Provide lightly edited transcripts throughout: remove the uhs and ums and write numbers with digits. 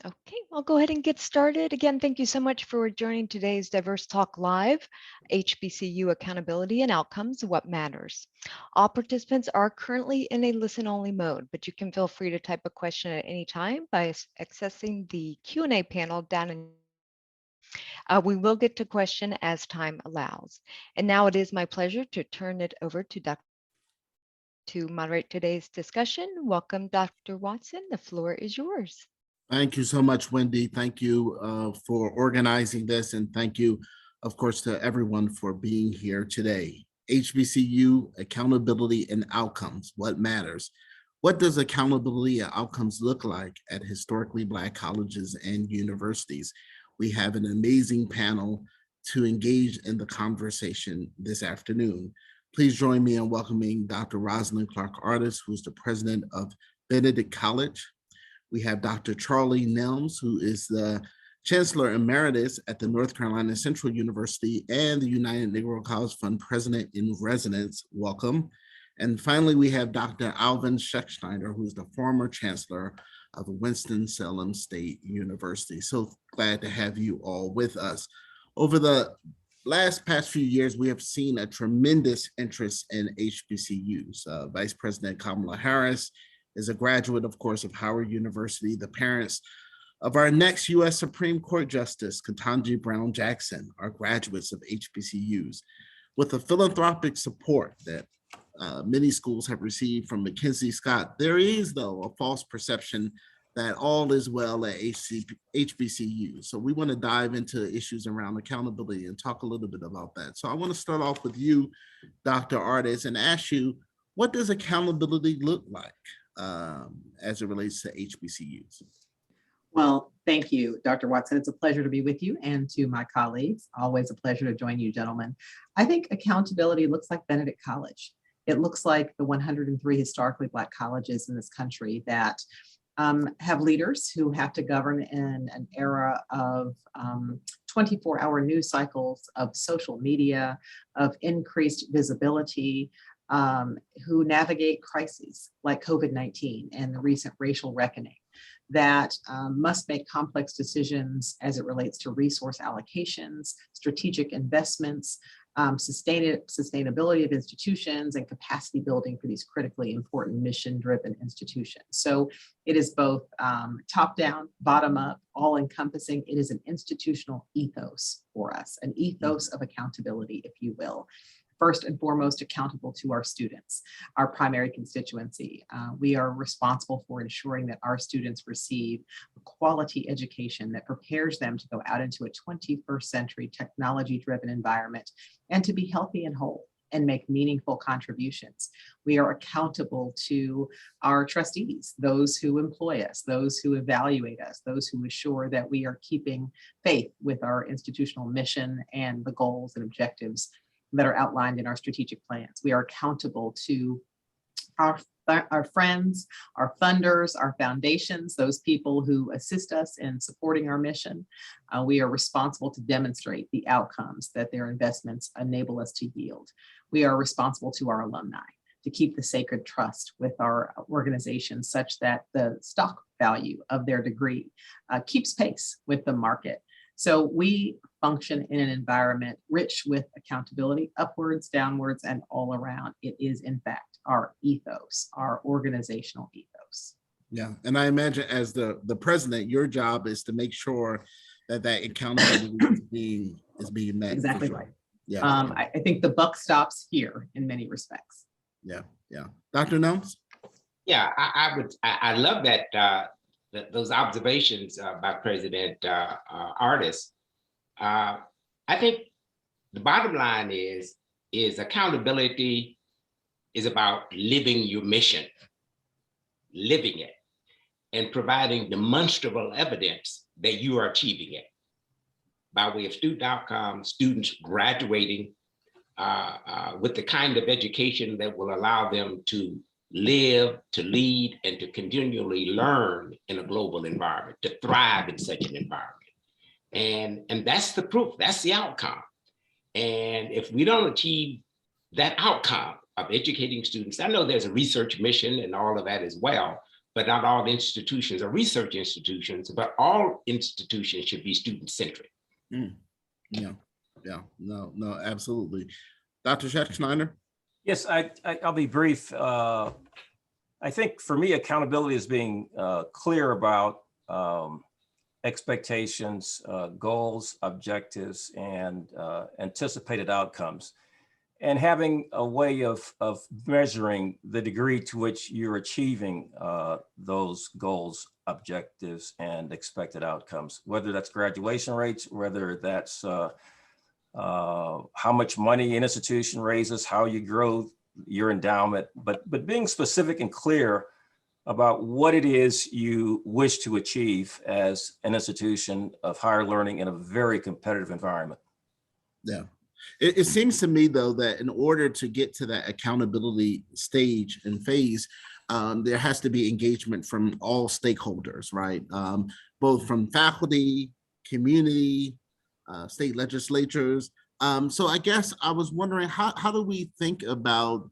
Okay, I'll go ahead and get started. Again, thank you so much for joining today's Diverse Talk Live, HBCU Accountability and Outcomes, What Matters. All participants are currently in a listen-only mode, but you can feel free to type a question at any time by accessing the Q&A panel down in we will get to question as time allows. And now it is my pleasure to turn it over to Dr. to moderate today's discussion. Welcome, Dr. Watson. The floor is yours. Thank you so much, Wendy. Thank you for organizing this, and thank you, of course, to everyone for being here today. HBCU, accountability and outcomes, what matters? What does accountability and outcomes look like at historically Black colleges and universities? We have an amazing panel to engage in the conversation this afternoon. Please join me in welcoming Dr. Rosalind Clark-Artis, who's the president of Benedict College. We have Dr. Charlie Nelms, who is the Chancellor Emeritus at the North Carolina Central University and the United Negro College Fund President in Residence. Welcome. And finally, we have Dr. Alvin Schechtschneider, who's the former Chancellor of Winston-Salem State University. So glad to have you all with us. Over the past few years, we have seen a tremendous interest in HBCUs. Vice President Kamala Harris is a graduate, of course, of Howard University. The parents of our next U.S. Supreme Court Justice, Ketanji Brown Jackson, are graduates of HBCUs. With the philanthropic support that many schools have received from McKinsey Scott, there is, though, a false perception that all is well at HBCUs. So we want to dive into issues around accountability and talk a little bit about that. So I want to start off with you, Dr. Artis, and ask you, what does accountability look like as it relates to HBCUs? Well, thank you, Dr. Watson. It's a pleasure to be with you and to my colleagues. Always a pleasure to join you, gentlemen. I think accountability looks like Benedict College. It looks like the 103 historically Black colleges in this country that have leaders who have to govern in an era of 24-hour news cycles, of social media, of increased visibility, who navigate crises like COVID-19 and the recent racial reckoning, that must make complex decisions as it relates to resource allocations, strategic investments, sustainability of institutions, and capacity building for these critically important mission-driven institutions. So it is both top-down, bottom-up, all-encompassing. It is an institutional ethos for us, an ethos of accountability, if you will. First and foremost, accountable to our students, our primary constituency. We are responsible for ensuring that our students receive a quality education that prepares them to go out into a 21st century technology-driven environment and to be healthy and whole and make meaningful contributions. We are accountable to our trustees, those who employ us, those who evaluate us, those who assure that we are keeping faith with our institutional mission and the goals and objectives that are outlined in our strategic plans. We are accountable to our friends, our funders, our foundations, those people who assist us in supporting our mission. We are responsible to demonstrate the outcomes that their investments enable us to yield. We are responsible to our alumni to keep the sacred trust with our organization such that the stock value of their degree keeps pace with the market. So we function in an environment rich with accountability, upwards, downwards, and all around. It is, in fact, our ethos, our organizational ethos. Yeah, and I imagine as the president, your job is to make sure that that accountability is being met. Exactly right. Yeah, I think the buck stops here in many respects. Yeah. Dr. Nelms? Yeah, I love that. Those observations by President Artis. I think the bottom line is accountability is about living your mission, living it, and providing demonstrable evidence that you are achieving it. By way of student outcomes, students graduating with the kind of education that will allow them to live, to lead, and to continually learn in a global environment, to thrive in such an environment. And that's the proof, that's the outcome. And if we don't achieve that outcome of educating students, I know there's a research mission and all of that as well, but not all institutions are research institutions, but all institutions should be student-centric. Yeah, no, absolutely. Dr. Schneider? Yes, I'll be brief. I think for me, accountability is being clear about expectations, goals, objectives, and anticipated outcomes, and having a way of measuring the degree to which you're achieving those goals, objectives, and expected outcomes, whether that's graduation rates, whether that's how much money an institution raises, how you grow your endowment, but being specific and clear about what it is you wish to achieve as an institution of higher learning in a very competitive environment. Yeah. It seems to me, though, that in order to get to that accountability stage and phase, there has to be engagement from all stakeholders, right? Both from faculty, community, state legislatures. So I guess I was wondering, how do we think about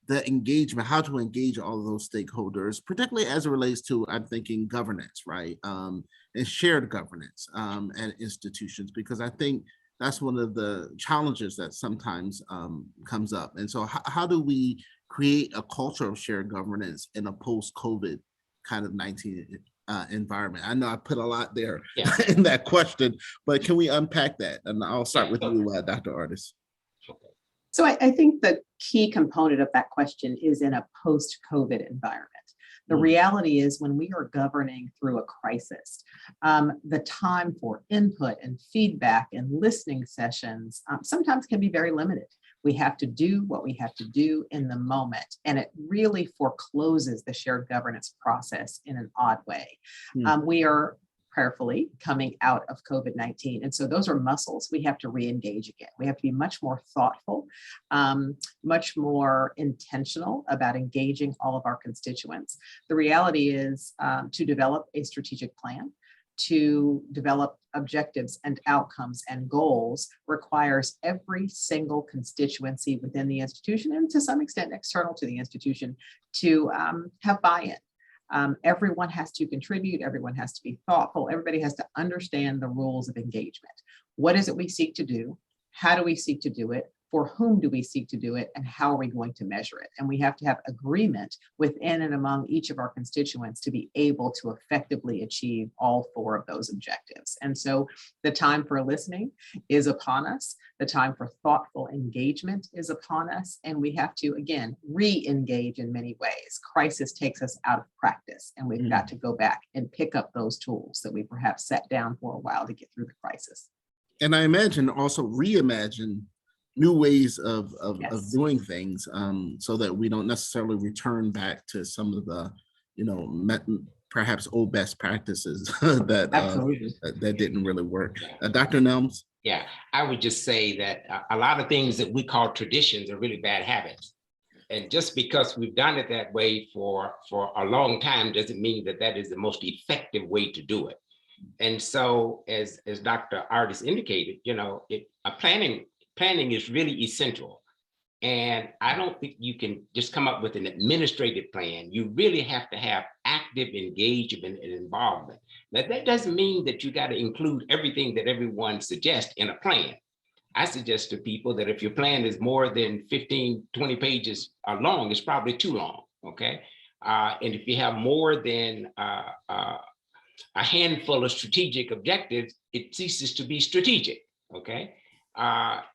the engagement, how to engage all of those stakeholders, particularly as it relates to, I'm thinking, governance, right? And shared governance at institutions, because I think that's one of the challenges that sometimes comes up. And so how do we create a culture of shared governance in a post-COVID kind of 19 environment? I know I put a lot there in that question, but can we unpack that? And I'll start with you, Dr. Artis. So I think the key component of that question is in a post-COVID environment. The reality is when we are governing through a crisis, the time for input and feedback and listening sessions sometimes can be very limited. We have to do what we have to do in the moment, and it really forecloses the shared governance process in an odd way. We are prayerfully coming out of COVID-19. And so those are muscles we have to re-engage again. We have to be much more thoughtful, much more intentional about engaging all of our constituents. The reality is to develop a strategic plan, to develop objectives and outcomes and goals requires every single constituency within the institution, and to some extent external to the institution, to have buy-in. Everyone has to contribute, everyone has to be thoughtful, everybody has to understand the rules of engagement. What is it we seek to do? How do we seek to do it? For whom do we seek to do it? And how are we going to measure it? And we have to have agreement within and among each of our constituents to be able to effectively achieve all four of those objectives. And so the time for listening is upon us. The time for thoughtful engagement is upon us. And we have to, again, re-engage in many ways. Crisis takes us out of practice, and we've got to go back and pick up those tools that we perhaps set down for a while to get through the crisis. And I imagine also reimagine new ways of doing things, so that we don't necessarily return back to some of the, perhaps old best practices that didn't really work. Dr. Nelms? Yeah, I would just say that a lot of things that we call traditions are really bad habits. And just because we've done it that way for a long time doesn't mean that that is the most effective way to do it. And so as Dr. Artis indicated, planning is really essential. And I don't think you can just come up with an administrative plan. You really have to have active engagement and involvement. Now, that doesn't mean that you got to include everything that everyone suggests in a plan. I suggest to people that if your plan is more than 15, 20 pages long, it's probably too long, okay? And if you have more than a handful of strategic objectives, it ceases to be strategic, okay?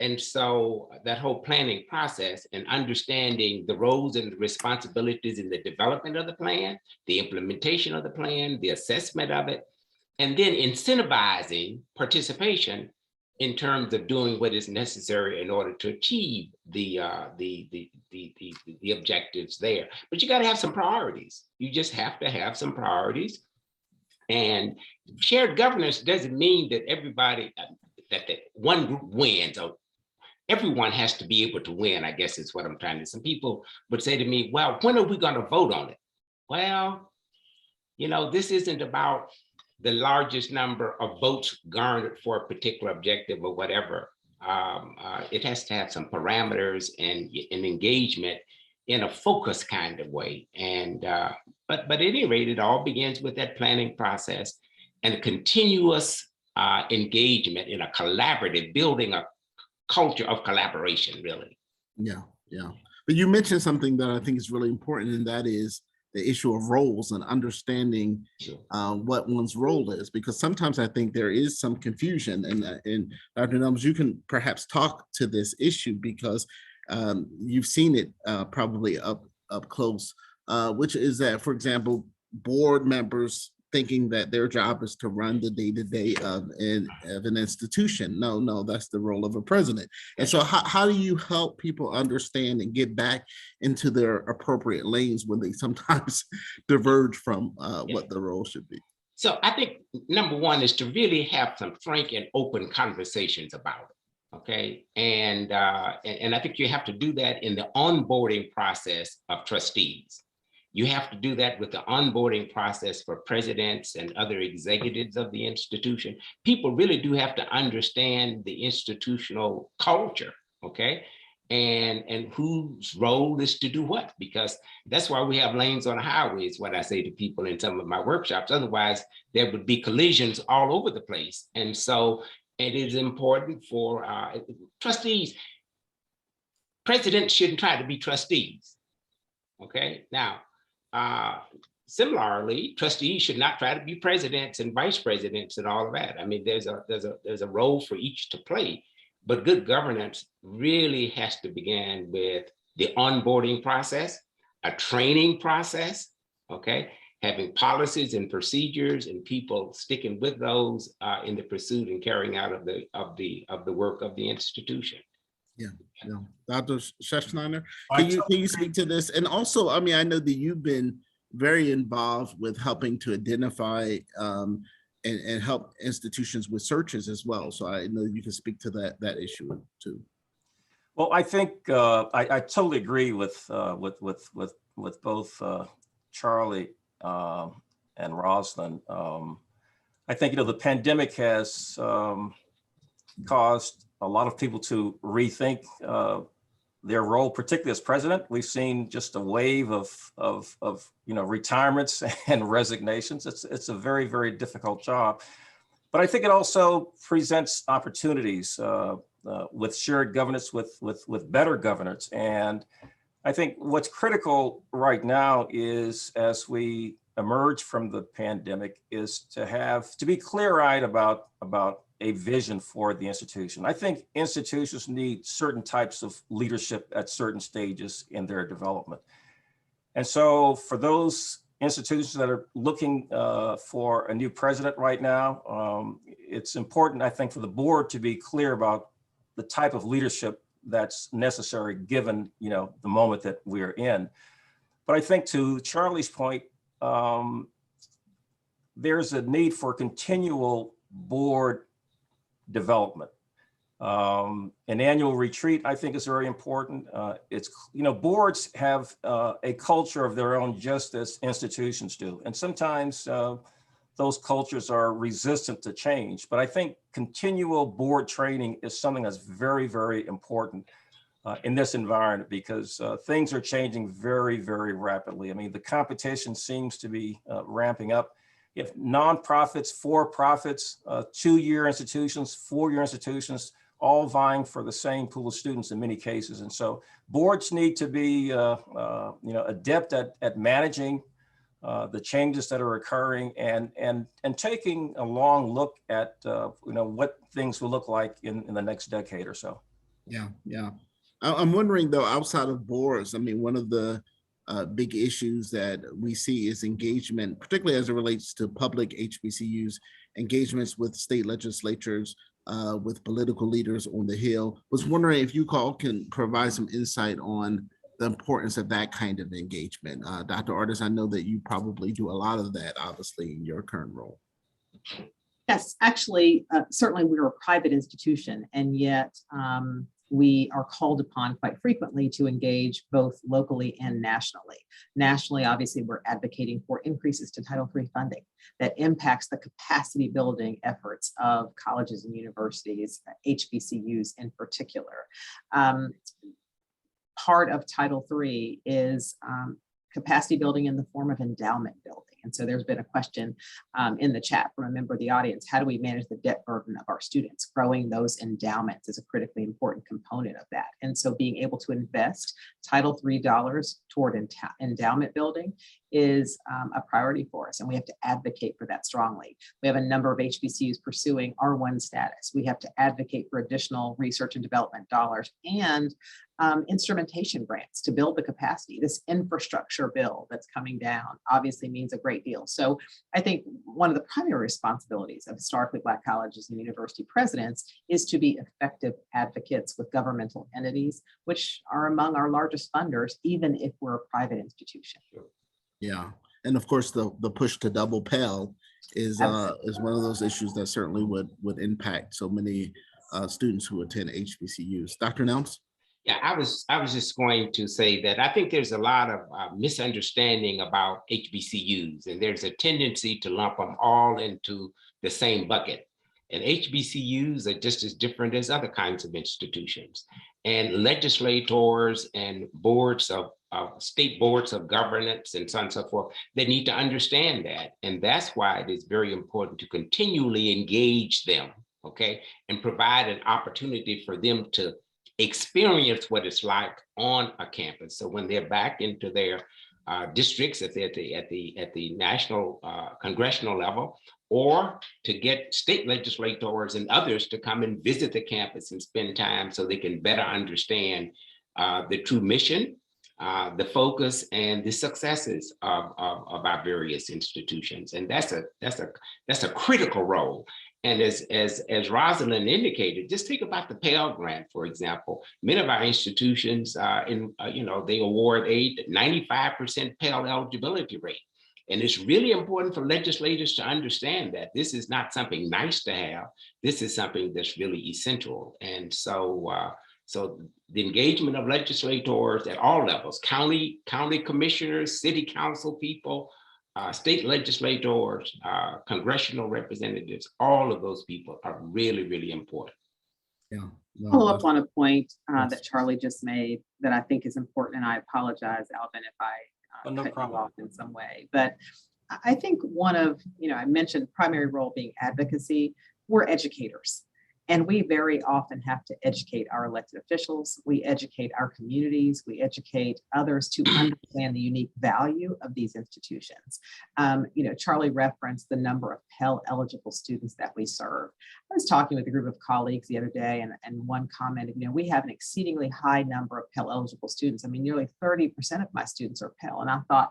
And so that whole planning process and understanding the roles and the responsibilities in the development of the plan, the implementation of the plan, the assessment of it, and then incentivizing participation in terms of doing what is necessary in order to achieve the objectives there. But you got to have some priorities. You just have to have some priorities. And shared governance doesn't mean that everybody, that one group wins, or everyone has to be able to win, I guess is what I'm trying to. Some people would say to me, well, when are we going to vote on it? Well, this isn't about the largest number of votes garnered for a particular objective or whatever. It has to have some parameters and engagement in a focused kind of way. And but at any rate, it all begins with that planning process and a continuous engagement in a collaborative, building a culture of collaboration, really. Yeah, yeah. But you mentioned something that I think is really important, and that is the issue of roles and understanding what one's role is, because sometimes I think there is some confusion. And Dr. Nelms, you can perhaps talk to this issue because you've seen it probably up close, which is that, for example, board members thinking that their job is to run the day-to-day of an institution. No, that's the role of a president. And so how do you help people understand and get back into their appropriate lanes when they sometimes diverge from what the role should be? So I think number one is to really have some frank and open conversations about it. Okay. And I think you have to do that in the onboarding process of trustees. You have to do that with the onboarding process for presidents and other executives of the institution. People really do have to understand the institutional culture, okay? And whose role is to do what, because that's why we have lanes on the highway, is what I say to people in some of my workshops. Otherwise, there would be collisions all over the place. And so it is important for trustees. Presidents shouldn't try to be trustees, okay? Now, similarly, trustees should not try to be presidents and vice presidents and all of that. I mean, there's a role for each to play, but good governance really has to begin with the onboarding process, a training process, okay, having policies and procedures and people sticking with those in the pursuit and carrying out of the work of the institution. Yeah. Dr. Schefschneider, can you speak to this? And also, I mean, I know that you've been very involved with helping to identify and help institutions with searches as well. So I know you can speak to that issue too. Well, I think I totally agree with both Charlie and Rosalind. I think, the pandemic has caused a lot of people to rethink their role, particularly as president. We've seen just a wave of retirements and resignations. It's a very, very difficult job, but I think it also presents opportunities with shared governance, with better governance. And I think what's critical right now is, as we emerge from the pandemic, is to be clear-eyed about a vision for the institution. I think institutions need certain types of leadership at certain stages in their development. And so for those institutions that are looking for a new president right now, it's important, I think, for the board to be clear about the type of leadership that's necessary given, the moment that we're in. But I think, to Charlie's point, there's a need for continual board development. An annual retreat, I think, is very important. Boards have a culture of their own, just as institutions do. And sometimes those cultures are resistant to change. But I think continual board training is something that's very, very important in this environment, because things are changing very, very rapidly. I mean, the competition seems to be ramping up. If nonprofits, for-profits, 2-year institutions, 4-year institutions, all vying for the same pool of students in many cases. And so boards need to be adept at managing the changes that are occurring and taking a long look at what things will look like in the next decade or so. Yeah. I'm wondering, though, outside of boards, I mean, one of the big issues that we see is engagement, particularly as it relates to public HBCUs, engagements with state legislatures, with political leaders on the Hill. Was wondering if you all can provide some insight on the importance of that kind of engagement. Dr. Artis, I know that you probably do a lot of that, obviously, in your current role. Yes, actually, certainly we're a private institution, and yet we are called upon quite frequently to engage both locally and nationally. Nationally, obviously, we're advocating for increases to Title III funding that impacts the capacity building efforts of colleges and universities, HBCUs in particular. part of Title III is capacity building in the form of endowment building. And so there's been a question in the chat from a member of the audience: how do we manage the debt burden of our students? Growing those endowments is a critically important component of that. And so being able to invest Title III dollars toward endowment building is a priority for us, and we have to advocate for that strongly. We have a number of HBCUs pursuing R1 status. We have to advocate for additional research and development dollars and instrumentation grants to build the capacity. This infrastructure bill that's coming down obviously means a great deal. So I think one of the primary responsibilities of historically Black colleges and university presidents is to be effective advocates with governmental entities, which are among our largest funders, even if we're a private institution. Yeah, and of course, the push to double Pell is one of those issues that certainly would impact so many students who attend HBCUs. Dr. Nelms? Yeah, I was just going to say that I think there's a lot of misunderstanding about HBCUs, and there's a tendency to lump them all into the same bucket. And HBCUs are just as different as other kinds of institutions. And legislators and boards of state boards of governance and so on and so forth, they need to understand that. And that's why it is very important to continually engage them, okay, and provide an opportunity for them to experience what it's like on a campus. So when they're back into their districts at the national congressional level, or to get state legislators and others to come and visit the campus and spend time so they can better understand the true mission, the focus, and the successes of our various institutions. And that's a critical role. And as Rosalind indicated, just think about the Pell Grant, for example. Many of our institutions, they award 95% Pell eligibility rate. And it's really important for legislators to understand that this is not something nice to have. This is something that's really essential. And so, so the engagement of legislators at all levels, county commissioners, city council people, state legislators, congressional representatives, all of those people are really, really important. Yeah. No, Follow up on a point that Charlie just made that I think is important, and I apologize, Alvin, if I cut you off in some way. But I think one of, I mentioned primary role being advocacy. We're educators. And we very often have to educate our elected officials. We educate our communities. We educate others to understand the unique value of these institutions. Charlie referenced the number of Pell eligible students that we serve. I was talking with a group of colleagues the other day, and one commented, we have an exceedingly high number of Pell eligible students. I mean, nearly 30% of my students are Pell. And I thought,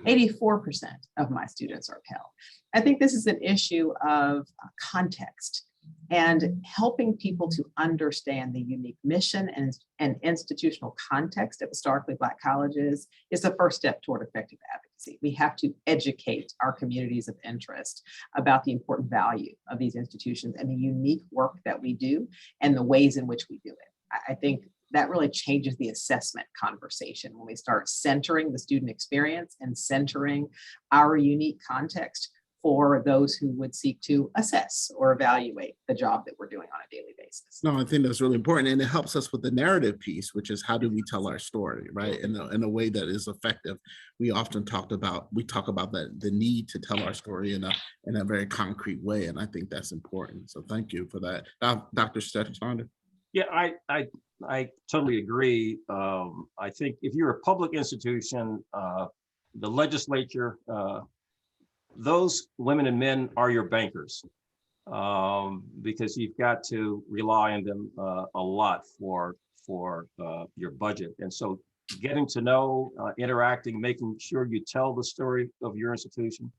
84% of my students are Pell. I think this is an issue of context. And helping people to understand the unique mission and institutional context of historically Black colleges is the first step toward effective advocacy. We have to educate our communities of interest about the important value of these institutions and the unique work that we do and the ways in which we do it. I think that really changes the assessment conversation when we start centering the student experience and centering our unique context for those who would seek to assess or evaluate the job that we're doing on a daily basis. No, I think that's really important. And it helps us with the narrative piece, which is how do we tell our story, right? In a way that is effective. We often talk about the need to tell our story in a very concrete way. And I think that's important. So thank you for that. Dr. Stefander. Yeah, I totally agree. I think if you're a public institution, the legislature, those women and men are your bankers, because you've got to rely on them a lot for your budget. And so getting to know, interacting, making sure you tell the story of your institution,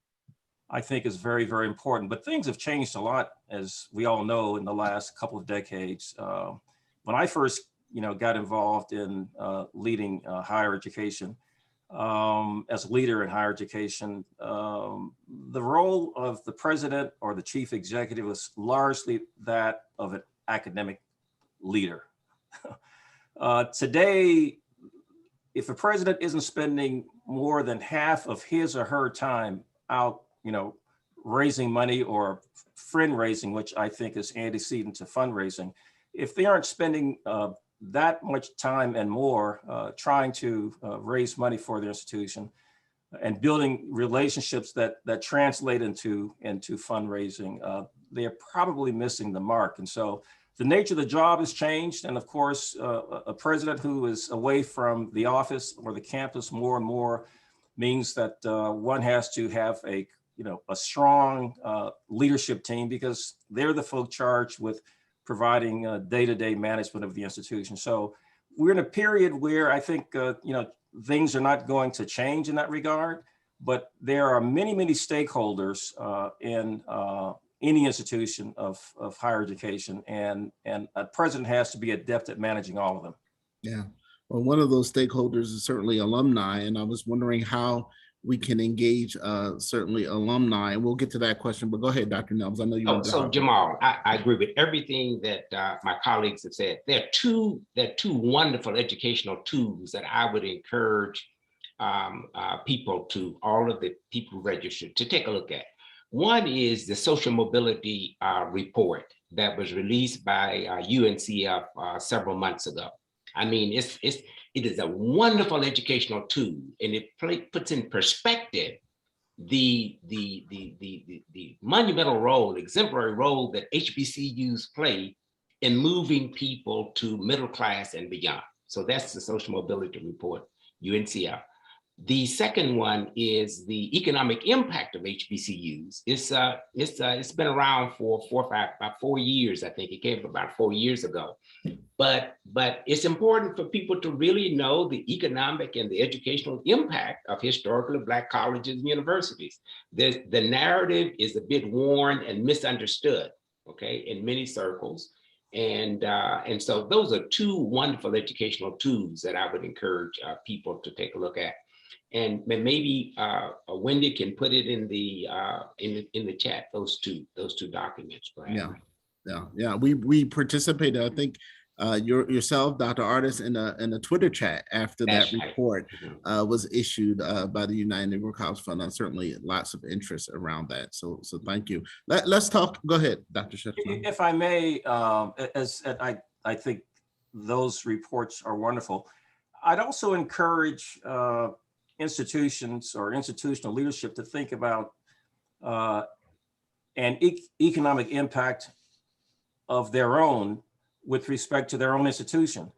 I think is very, very important. But things have changed a lot, as we all know, in the last couple of decades. When I first got involved in leading higher education, as a leader in higher education, the role of the president or the chief executive was largely that of an academic leader. Today, if a president isn't spending more than half of his or her time out, raising money or friend raising, which I think is antecedent to fundraising, if they aren't spending that much time and more trying to raise money for their institution and building relationships that translate into fundraising, they are probably missing the mark. And so the nature of the job has changed. And of course, a president who is away from the office or the campus more and more means that one has to have a strong leadership team, because they're the folk charged with providing day-to-day management of the institution. So we're in a period where I think things are not going to change in that regard, but there are many, many stakeholders in any institution of higher education, and a president has to be adept at managing all of them. Yeah, well, one of those stakeholders is certainly alumni, and I was wondering how we can engage certainly alumni, and we'll get to that question, but go ahead, Dr. Nelms. I know you. So Jamal, I agree with everything that my colleagues have said. There are two wonderful educational tools that I would encourage all of the people registered to take a look at. One is the social mobility report that was released by UNCF several months ago. I mean, it is a wonderful educational tool, and it puts in perspective the monumental role, exemplary role that HBCUs play in moving people to middle class and beyond. So that's the social mobility report, UNCF. The second one is the economic impact of HBCUs. It's been around for about 4 years. I think it came about 4 years ago. But it's important for people to really know the economic and the educational impact of historically Black colleges and universities. The narrative is a bit worn and misunderstood, okay, in many circles. And so those are two wonderful educational tools that I would encourage people to take a look at. And maybe Wendy can put it in the chat, those two documents. Perhaps. Yeah. We participated. I think yourself, Dr. Artis, in a Twitter chat after that report was issued by the United Negro College Fund. And certainly lots of interest around that. So thank you. Let's talk. Go ahead, Dr. Schiffman. If I may, as I think those reports are wonderful. I'd also encourage institutions or institutional leadership to think about an economic impact of their own with respect to their own institution,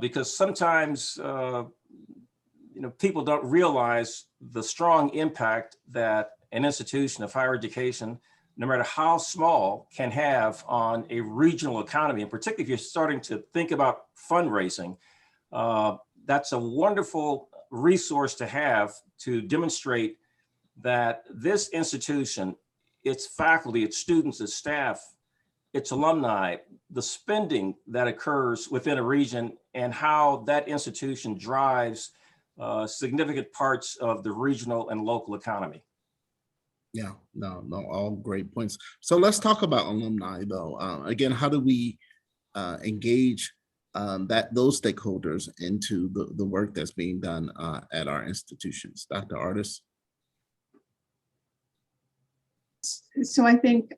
because sometimes people don't realize the strong impact that an institution of higher education, no matter how small, can have on a regional economy. And particularly if you're starting to think about fundraising, that's a wonderful resource to have to demonstrate that this institution, its faculty, its students, its staff, its alumni, the spending that occurs within a region and how that institution drives significant parts of the regional and local economy. Yeah, no, all great points. So let's talk about alumni though. Again, how do we engage those stakeholders into the work that's being done at our institutions? Dr. Artis? So I think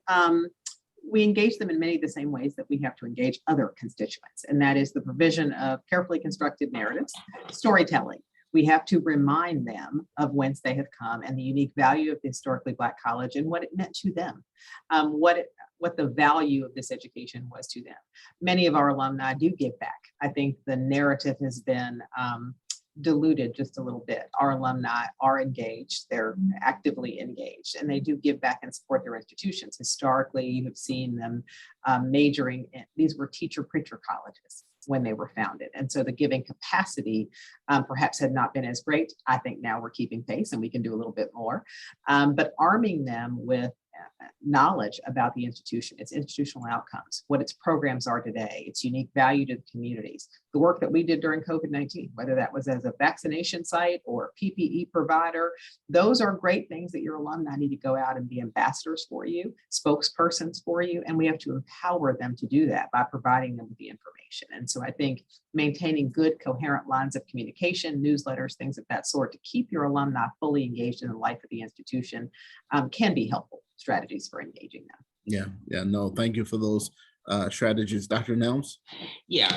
we engage them in many of the same ways that we have to engage other constituents, and that is the provision of carefully constructed narratives, storytelling. We have to remind them of whence they have come and the unique value of the historically Black college and what it meant to them, what the value of this education was to them. Many of our alumni do give back. I think the narrative has been diluted just a little bit. Our alumni are engaged, they're actively engaged, and they do give back and support their institutions. Historically, you have seen them majoring in, these were teacher preacher colleges when they were founded. And so the giving capacity perhaps had not been as great. I think now we're keeping pace and we can do a little bit more, but arming them with knowledge about the institution, its institutional outcomes, what its programs are today, its unique value to the communities, the work that we did during COVID-19, whether that was as a vaccination site or PPE provider. Those are great things that your alumni need to go out and be ambassadors for you, spokespersons for you, and we have to empower them to do that by providing them with the information. And so I think maintaining good, coherent lines of communication, newsletters, things of that sort to keep your alumni fully engaged in the life of the institution can be helpful strategies for engaging them. Yeah, no, thank you for those strategies. Dr. Nelms? Yeah,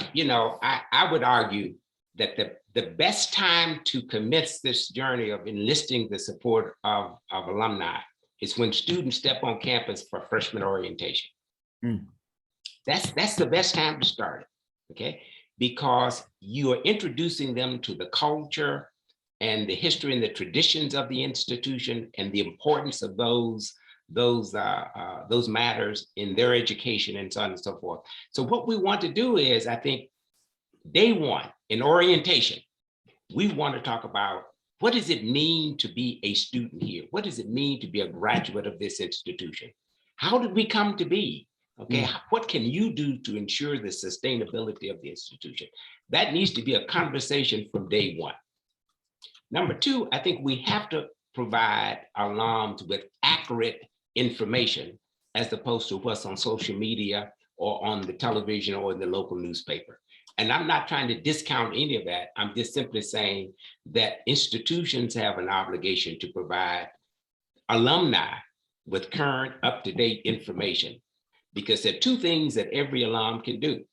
I would argue that the best time to commence this journey of enlisting the support of alumni is when students step on campus for freshman orientation. Mm. That's the best time to start it, okay? Because you are introducing them to the culture and the history and the traditions of the institution and the importance of those matters in their education and so on and so forth. So what we want to do is, I think, day one in orientation, we want to talk about what does it mean to be a student here? What does it mean to be a graduate of this institution? How did we come to be? Okay, what can you do to ensure the sustainability of the institution? That needs to be a conversation from day one. Number two, I think we have to provide alums with accurate information as opposed to what's on social media or on the television or in the local newspaper. And I'm not trying to discount any of that. I'm just simply saying that institutions have an obligation to provide alumni with current, up-to-date information, because there are two things that every alum can do.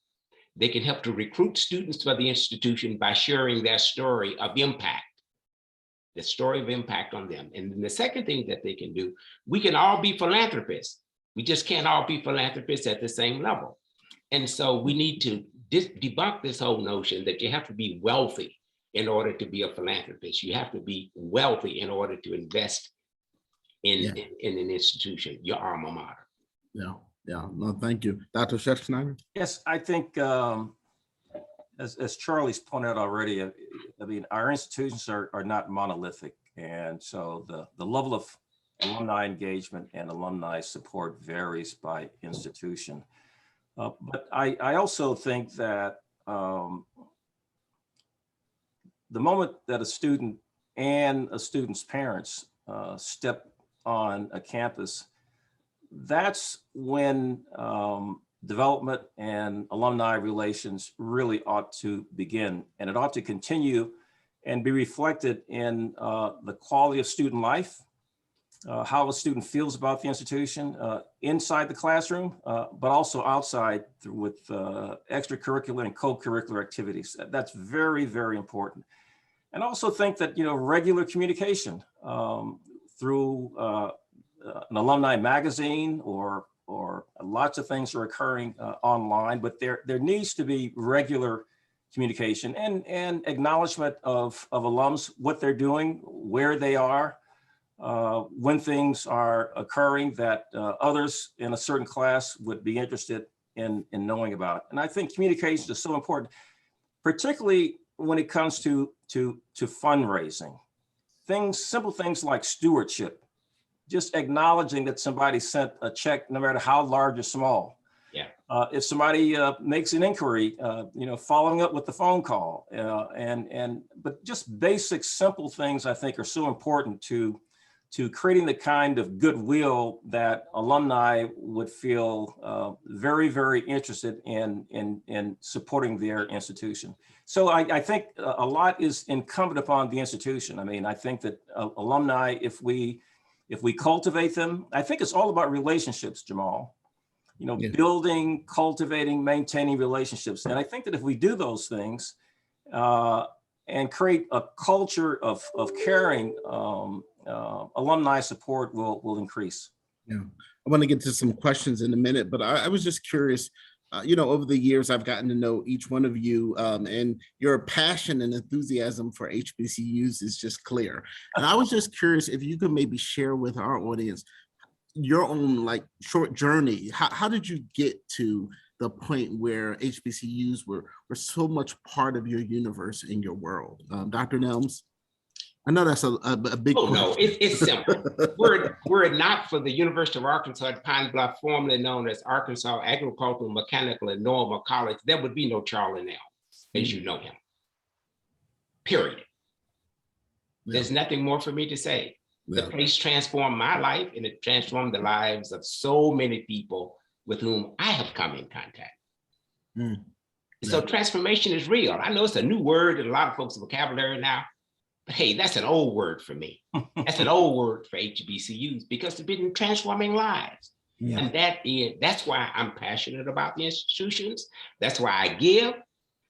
They can help to recruit students for the institution by sharing their story of impact, the story of impact on them. And then the second thing that they can do, we can all be philanthropists. We just can't all be philanthropists at the same level. And so we need to debunk this whole notion that you have to be wealthy in order to be a philanthropist. You have to be wealthy in order to invest in an institution, your alma mater. Yeah, no, thank you. Dr. Schexnayder? Yes, I think as Charlie's pointed out already, I mean, our institutions are not monolithic. And so the level of alumni engagement and alumni support varies by institution. But I also think that the moment that a student and a student's parents step on a campus, that's when development and alumni relations really ought to begin. And it ought to continue and be reflected in the quality of student life, how a student feels about the institution inside the classroom, but also outside with extracurricular and co-curricular activities. That's very, very important. And also think that, regular communication through an alumni magazine or lots of things are occurring online, but there needs to be regular communication and acknowledgement of alums, what they're doing, where they are, when things are occurring that others in a certain class would be interested in knowing about. And I think communication is so important, particularly when it comes to fundraising. Simple things like stewardship, just acknowledging that somebody sent a check, no matter how large or small. Yeah. If somebody makes an inquiry, following up with the phone call, but just basic, simple things I think are so important to creating the kind of goodwill that alumni would feel very, very interested in supporting their institution. So I think a lot is incumbent upon the institution. I mean, I think that alumni, if we cultivate them, I think it's all about relationships, Jamal. Building, cultivating, maintaining relationships. And I think that if we do those things and create a culture of caring, alumni support will increase. Yeah, I want to get to some questions in a minute, but I was just curious, over the years, I've gotten to know each one of you, and your passion and enthusiasm for HBCUs is just clear. And I was just curious if you could maybe share with our audience your own short journey. How did you get to the point where HBCUs were so much part of your universe and your world? Dr. Nelms? I know that's a big question. No, it's simple. Were it not for the University of Arkansas at Pine Bluff, formerly known as Arkansas Agricultural, Mechanical, and Normal College, there would be no Charlie Nelms as you know him. Period. Yeah. There's nothing more for me to say. Yeah. The place transformed my life, and it transformed the lives of so many people with whom I have come in contact. Yeah. So transformation is real. I know it's a new word in a lot of folks' vocabulary now. But hey, that's an old word for me. That's an old word for HBCUs because they've been transforming lives. Yeah. And that's why I'm passionate about the institutions. That's why I give.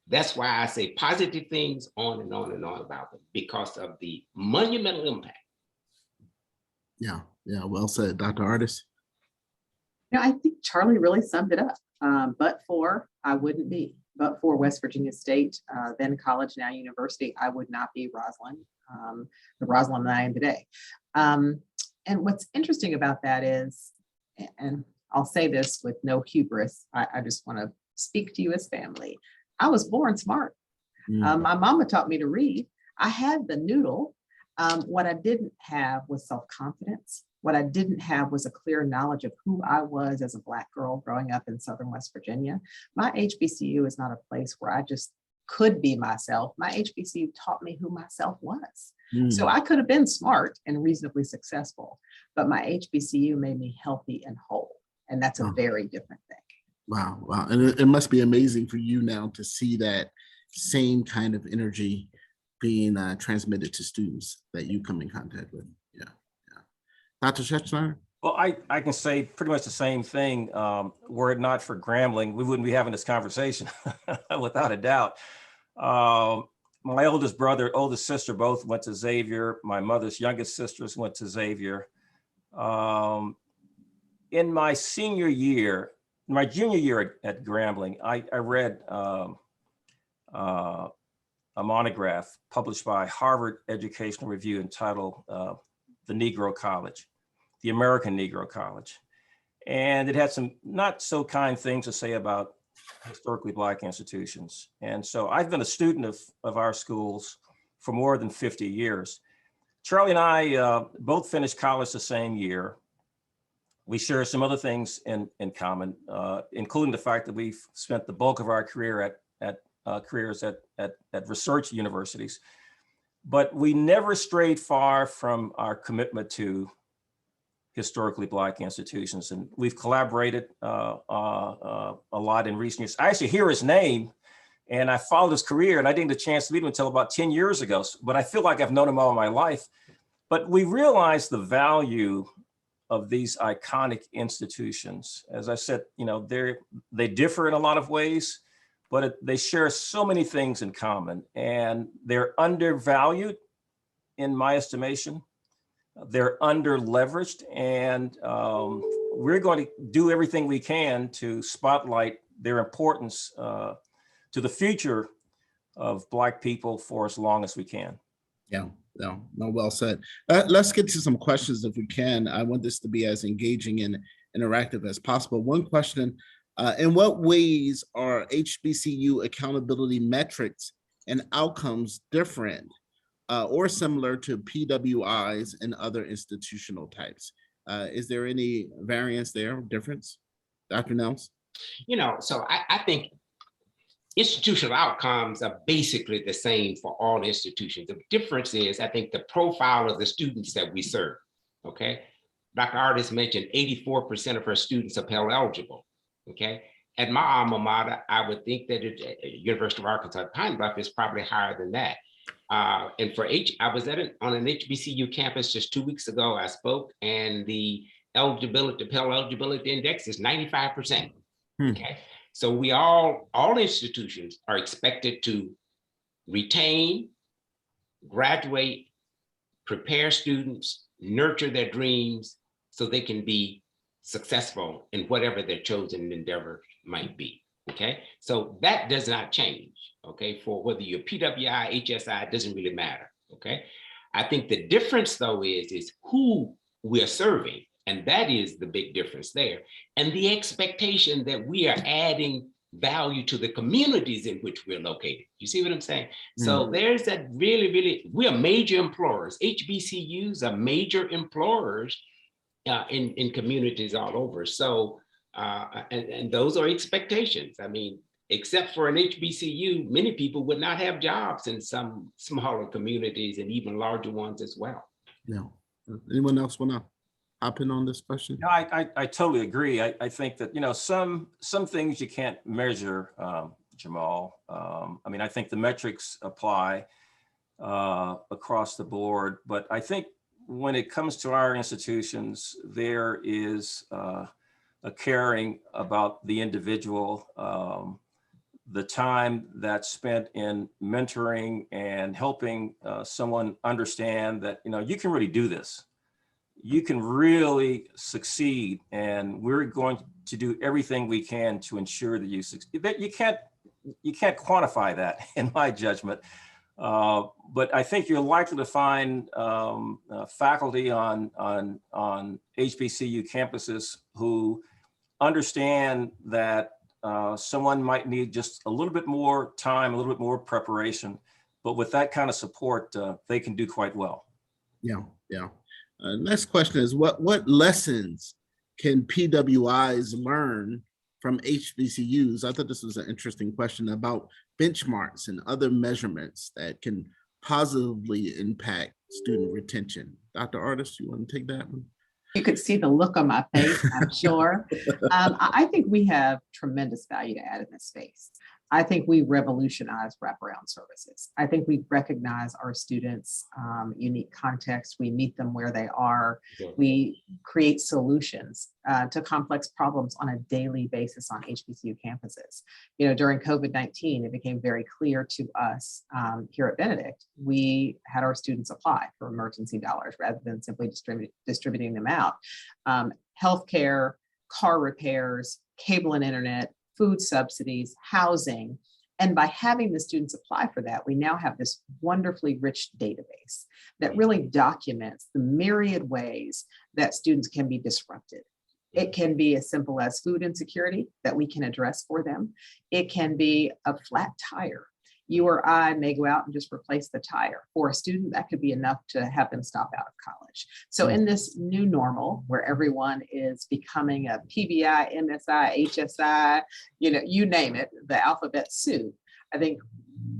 That's why I say positive things on and on and on about them, because of the monumental impact. Yeah. Yeah. Well said, Dr. Artis. I think Charlie really summed it up. But for, I wouldn't be. But for West Virginia State, then college, now university, I would not be Rosalind, the Rosalind that I am today. And what's interesting about that is, and I'll say this with no hubris, I just want to speak to you as family. I was born smart. My mama taught me to read. I had the noodle. What I didn't have was self-confidence. What I didn't have was a clear knowledge of who I was as a Black girl growing up in Southern West Virginia. My HBCU is not a place where I just could be myself. My HBCU taught me who myself was. So I could have been smart and reasonably successful, but my HBCU made me healthy and whole. And that's a very different thing. Wow. Wow. And it must be amazing for you now to see that same kind of energy being transmitted to students that you come in contact with. Yeah. Yeah. Dr. Schechtner? Well, I can say pretty much the same thing. Were it not for Grambling, we wouldn't be having this conversation without a doubt. My oldest brother, oldest sister, both went to Xavier. My mother's youngest sisters went to Xavier. In my senior year, my junior year at Grambling, I read a monograph published by Harvard Educational Review entitled The Negro College, the American Negro College. And it had some not so kind things to say about historically Black institutions. And so I've been a student of our schools for more than 50 years. Charlie and I both finished college the same year. We share some other things in common, including the fact that we've spent the bulk of our career careers at research universities. But we never strayed far from our commitment to historically Black institutions. And we've collaborated a lot in recent years. I actually hear his name and I followed his career, and I didn't get a chance to meet him until about 10 years ago, but I feel like I've known him all my life. But we realized the value of these iconic institutions. As I said, they differ in a lot of ways, but they share so many things in common, and they're undervalued in my estimation. They're under leveraged, and we're going to do everything we can to spotlight their importance to the future of Black people for as long as we can. Yeah, no, well said. Let's get to some questions if we can. I want this to be as engaging and interactive as possible. One question, in what ways are HBCU accountability metrics and outcomes different or similar to PWIs and other institutional types? Is there any variance there, difference? Dr. Nels? So I think institutional outcomes are basically the same for all institutions. The difference is, I think, the profile of the students that we serve, okay? Dr. Artis mentioned 84% of her students are Pell eligible, okay? At my alma mater, I would think that University of Arkansas at Pine Bluff is probably higher than that. And I was on an HBCU campus just 2 weeks ago. I spoke, and the Pell eligibility index is 95%. Okay, so all institutions are expected to retain, graduate, prepare students, nurture their dreams so they can be successful in whatever their chosen endeavor might be. Okay, so that does not change. Okay, for whether you're PWI, HSI, it doesn't really matter. Okay, I think the difference though is who we're serving, and that is the big difference there, and the expectation that we are adding value to the communities in which we're located. You see what I'm saying? So there's that really, we are major employers. HBCUs are major employers in communities all over. So, and those are expectations. I mean, except for an HBCU, many people would not have jobs in some smaller communities and even larger ones as well. No. Anyone else want to hop in on this question? No, I totally agree. I think that, some things you can't measure, Jamal. I mean, I think the metrics apply across the board, but I think when it comes to our institutions, there is caring about the individual, the time that's spent in mentoring and helping someone understand that, you can really do this. You can really succeed, and we're going to do everything we can to ensure that you succeed. That you can't quantify that, in my judgment. But I think you're likely to find faculty on HBCU campuses who understand that someone might need just a little bit more time, a little bit more preparation, but with that kind of support, they can do quite well. Yeah. Next question is, what lessons can PWIs learn from HBCUs? I thought this was an interesting question about benchmarks and other measurements that can positively impact student retention. Dr. Artis, you want to take that one? You could see the look on my face, I'm sure. I think we have tremendous value to add in this space. I think we revolutionize wraparound services. I think we recognize our students' unique context. We meet them where they are. We create solutions to complex problems on a daily basis on HBCU campuses. During COVID-19, it became very clear to us here at Benedict, we had our students apply for emergency dollars rather than simply distributing them out. Healthcare, car repairs, cable and internet, food subsidies, housing. And by having the students apply for that, we now have this wonderfully rich database that really documents the myriad ways that students can be disrupted. It can be as simple as food insecurity that we can address for them. It can be a flat tire. You or I may go out and just replace the tire. For a student, that could be enough to have them stop out of college. So in this new normal where everyone is becoming a PBI, MSI, HSI, you name it, the alphabet soup, I think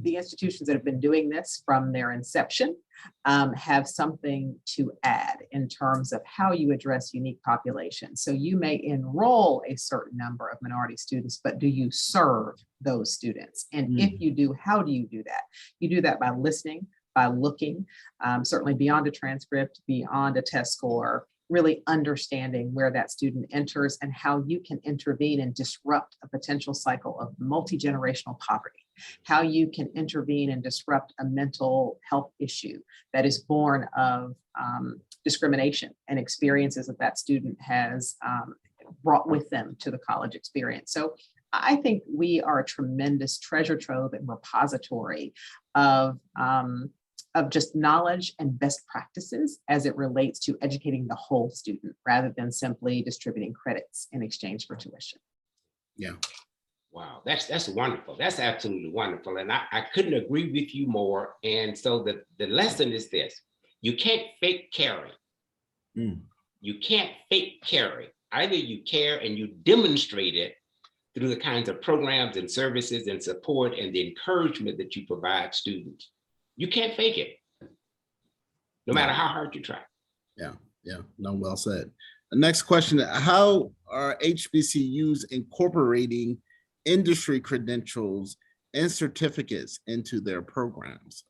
the institutions that have been doing this from their inception have something to add in terms of how you address unique populations. So you may enroll a certain number of minority students, but do you serve those students? And if you do, how do you do that? You do that by listening, by looking, certainly beyond a transcript, beyond a test score, really understanding where that student enters and how you can intervene and disrupt a potential cycle of multi-generational poverty, how you can intervene and disrupt a mental health issue that is born of discrimination and experiences that student has brought with them to the college experience. So I think we are a tremendous treasure trove and repository of just knowledge and best practices as it relates to educating the whole student rather than simply distributing credits in exchange for tuition. Yeah. Wow, that's wonderful. That's absolutely wonderful. And I couldn't agree with you more. And so the lesson is this: you can't fake caring. You can't fake caring. Either you care and you demonstrate it through the kinds of programs and services and support and the encouragement that you provide students. You can't fake it, no matter how hard you try. Yeah, no, well said. The next question: how are HBCUs incorporating industry credentials and certificates into their programs?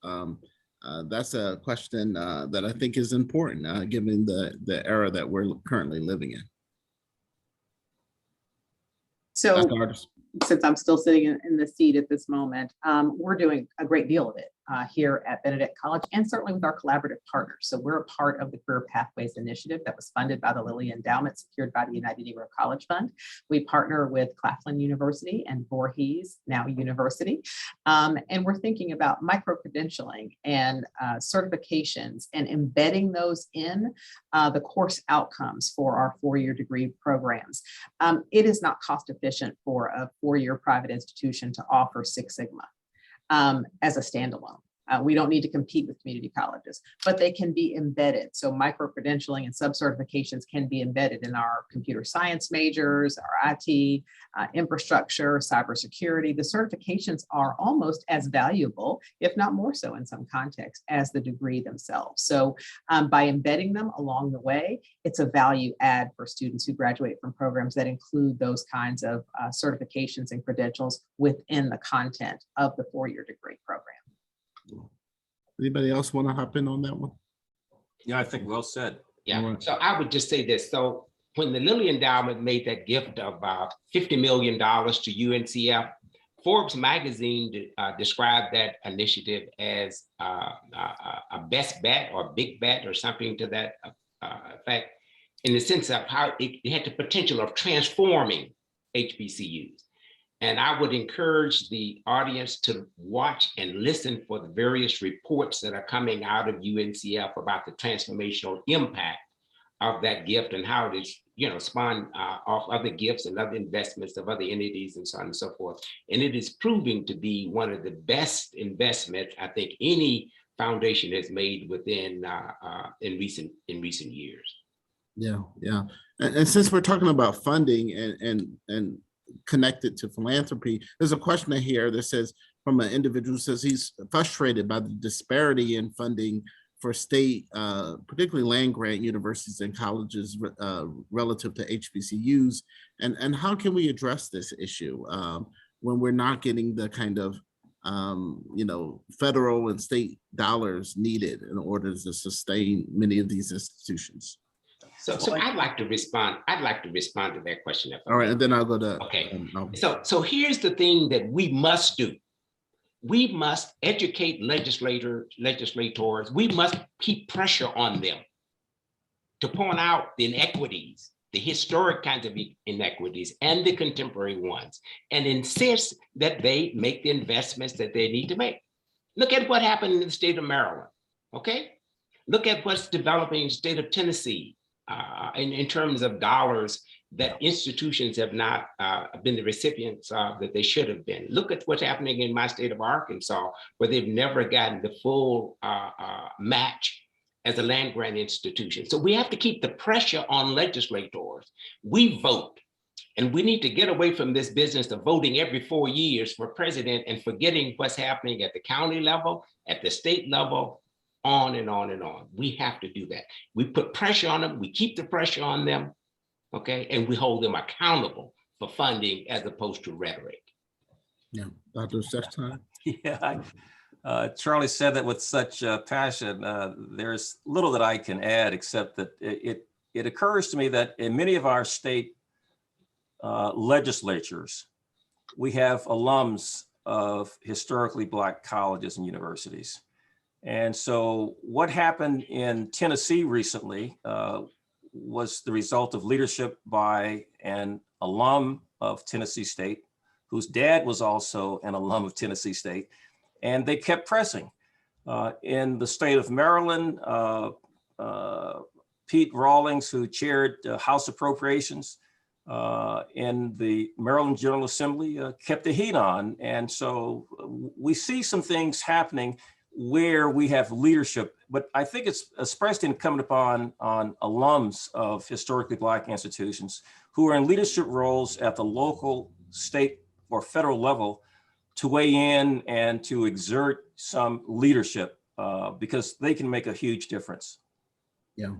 That's a question that I think is important, given the era that we're currently living in. So, since I'm still sitting in the seat at this moment, we're doing a great deal of it here at Benedict College and certainly with our collaborative partners. So we're a part of the Career Pathways Initiative that was funded by the Lilly Endowment, secured by the United Negro College Fund. We partner with Claflin University and Voorhees, now University. And we're thinking about micro-credentialing and certifications and embedding those in the course outcomes for our four-year degree programs. It is not cost efficient for a four-year private institution to offer Six Sigma as a standalone. We don't need to compete with community colleges, but they can be embedded. So micro-credentialing and sub-certifications can be embedded in our computer science majors, our IT, infrastructure, cybersecurity. The certifications are almost as valuable, if not more so in some contexts, as the degree themselves. So by embedding them along the way, it's a value add for students who graduate from programs that include those kinds of certifications and credentials within the content of the four-year degree program. Anybody else want to hop in on that one? Yeah, I think well said. Yeah, so I would just say this. So when the Lilly Endowment made that gift of $50 million to UNCF, Forbes magazine described that initiative as a best bet or big bet or something to that effect, in the sense of how it had the potential of transforming HBCUs. And I would encourage the audience to watch and listen for the various reports that are coming out of UNCF about the transformational impact of that gift and how it is, spawned off other gifts and other investments of other entities and so on and so forth. And it is proving to be one of the best investments I think any foundation has made within in recent years. Yeah, yeah. And since we're talking about funding and connected to philanthropy, there's a question here that says, from an individual who says he's frustrated by the disparity in funding for state, particularly land grant universities and colleges relative to HBCUs, and how can we address this issue when we're not getting the kind of federal and state dollars needed in order to sustain many of these institutions? So I'd like to respond. I'd like to respond to that question. All right, and then I'll go to. Okay. So here's the thing that we must do. We must educate legislators. We must keep pressure on them to point out the inequities, the historic kinds of inequities and the contemporary ones, and insist that they make the investments that they need to make. Look at what happened in the state of Maryland, okay? Look at what's developing in the state of Tennessee in terms of dollars that institutions have not been the recipients of that they should have been. Look at what's happening in my state of Arkansas, where they've never gotten the full match as a land grant institution. So we have to keep the pressure on legislators. We vote, and we need to get away from this business of voting every 4 years for president and forgetting what's happening at the county level, at the state level, on and on and on. We have to do that. We put pressure on them, we keep the pressure on them, okay? And we hold them accountable for funding as opposed to rhetoric. Yeah, Dr. Sexton. Yeah, Charlie said that with such passion. There's little that I can add, except that it occurs to me that in many of our state legislatures, we have alums of historically Black colleges and universities. And so what happened in Tennessee recently was the result of leadership by an alum of Tennessee State, whose dad was also an alum of Tennessee State, and they kept pressing. In the state of Maryland, Pete Rawlings, who chaired House Appropriations in the Maryland General Assembly, kept the heat on. And so we see some things happening where we have leadership, but I think it's expressed incumbent upon alums of historically Black institutions who are in leadership roles at the local, state, or federal level to weigh in and to exert some leadership because they can make a huge difference. Yeah.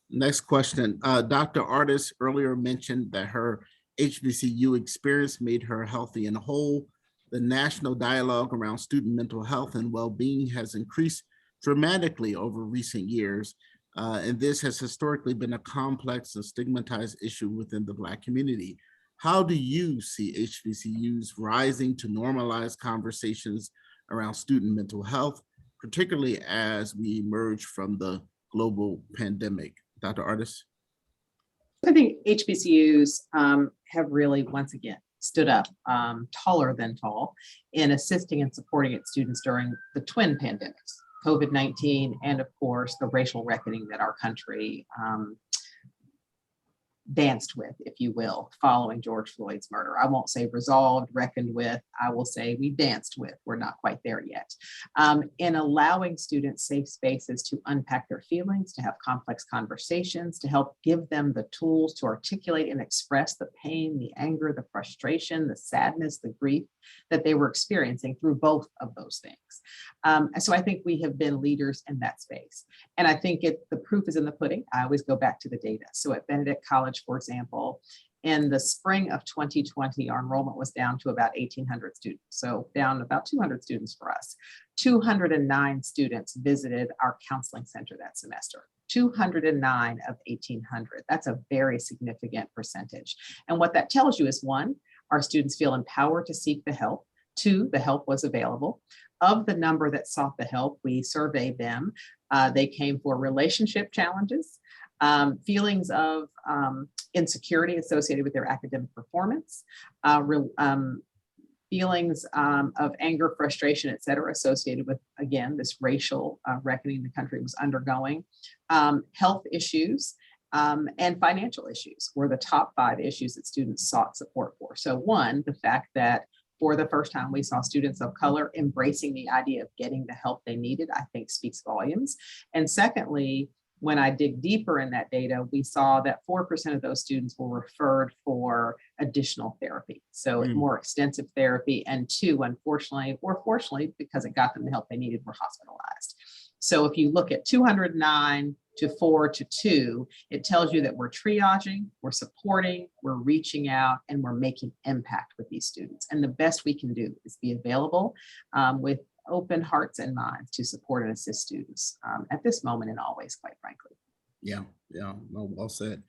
Next question. Dr. Artis earlier mentioned that her HBCU experience made her healthy and whole. The national dialogue around student mental health and well-being has increased dramatically over recent years. And this has historically been a complex and stigmatized issue within the Black community. How do you see HBCUs rising to normalize conversations around student mental health, particularly as we emerge from the global pandemic? Dr. Artis? I think HBCUs have really, once again, stood up taller than tall in assisting and supporting its students during the twin pandemics, COVID-19, and of course, the racial reckoning that our country danced with, if you will, following George Floyd's murder. I won't say resolved, reckoned with, I will say we danced with. We're not quite there yet. In allowing students safe spaces to unpack their feelings, to have complex conversations, to help give them the tools to articulate and express the pain, the anger, the frustration, the sadness, the grief that they were experiencing through both of those things. And so I think we have been leaders in that space. And I think the proof is in the pudding. I always go back to the data. So at Benedict College, for example, in the spring of 2020, our enrollment was down to about 1,800 students. So down about 200 students for us. 209 students visited our counseling center that semester. 209 of 1,800. That's a very significant percentage. And what that tells you is, one, our students feel empowered to seek the help. Two, the help was available. Of the number that sought the help, we surveyed them. They came for relationship challenges, feelings of insecurity associated with their academic performance, feelings of anger, frustration, et cetera, associated with, again, this racial reckoning the country was undergoing, health issues, and financial issues were the top 5 issues that students sought support for. So one, the fact that for the first time we saw students of color embracing the idea of getting the help they needed, I think speaks volumes. And secondly, when I dig deeper in that data, we saw that 4% of those students were referred for additional therapy. So more extensive therapy, and 2, unfortunately, or fortunately, because it got them the help they needed, were hospitalized. So if you look at 209 to 4 to 2, it tells you that we're triaging, we're supporting, we're reaching out, and we're making impact with these students. And the best we can do is be available with open hearts and minds to support and assist students at this moment and always, quite frankly. Yeah, no, well said.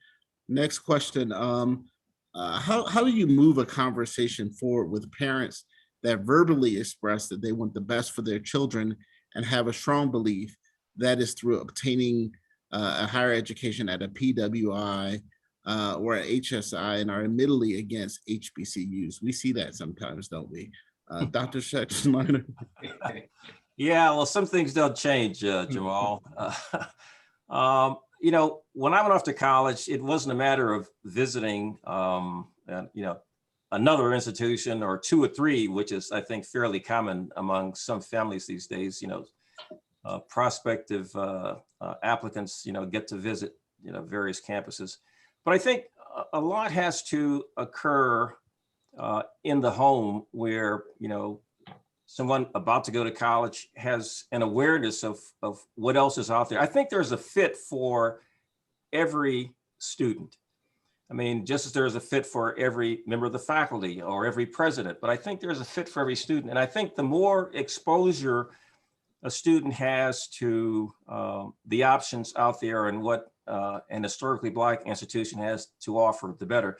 Next question. How do you move a conversation forward with parents that verbally express that they want the best for their children and have a strong belief that is through obtaining a higher education at a PWI or an HSI, and are admittedly against HBCUs? We see that sometimes, don't we? Dr. Schexnayder. Yeah, well, some things don't change, Jamal. You know, when I went off to college, it wasn't a matter of visiting, another institution or 2 or 3, which is, I think, fairly common among some families these days. Prospective applicants, get to visit, various campuses. But I think a lot has to occur in the home where, someone about to go to college has an awareness of what else is out there. I think there's a fit for every student. I mean, just as there's a fit for every member of the faculty or every president, but I think there's a fit for every student. And I think the more exposure a student has to the options out there and what an historically Black institution has to offer, the better.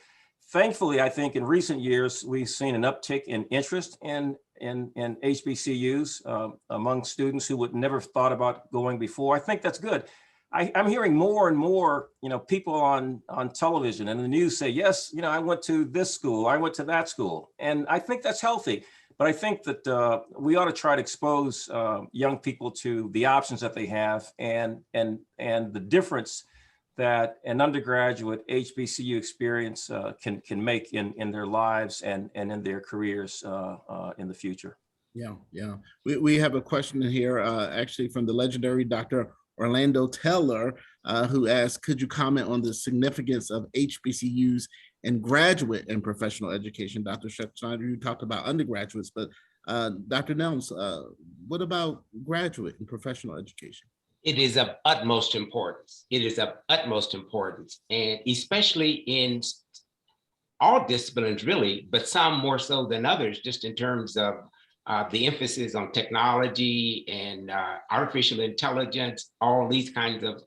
Thankfully, I think in recent years, we've seen an uptick in interest in HBCUs among students who would never have thought about going before. I think that's good. I'm hearing more and more, people on television and the news say, yes, I went to this school, I went to that school. And I think that's healthy. But I think that we ought to try to expose young people to the options that they have and the difference that an undergraduate HBCU experience can make in their lives and in their careers in the future. Yeah. We have a question here actually from the legendary Dr. Orlando Taylor, who asked, could you comment on the significance of HBCUs in graduate and professional education? Dr. Schexnayder, you talked about undergraduates, but Dr. Nelms, what about graduate and professional education? It is of utmost importance. It is of utmost importance, and especially in all disciplines, really, but some more so than others, just in terms of the emphasis on technology and artificial intelligence, all these kinds of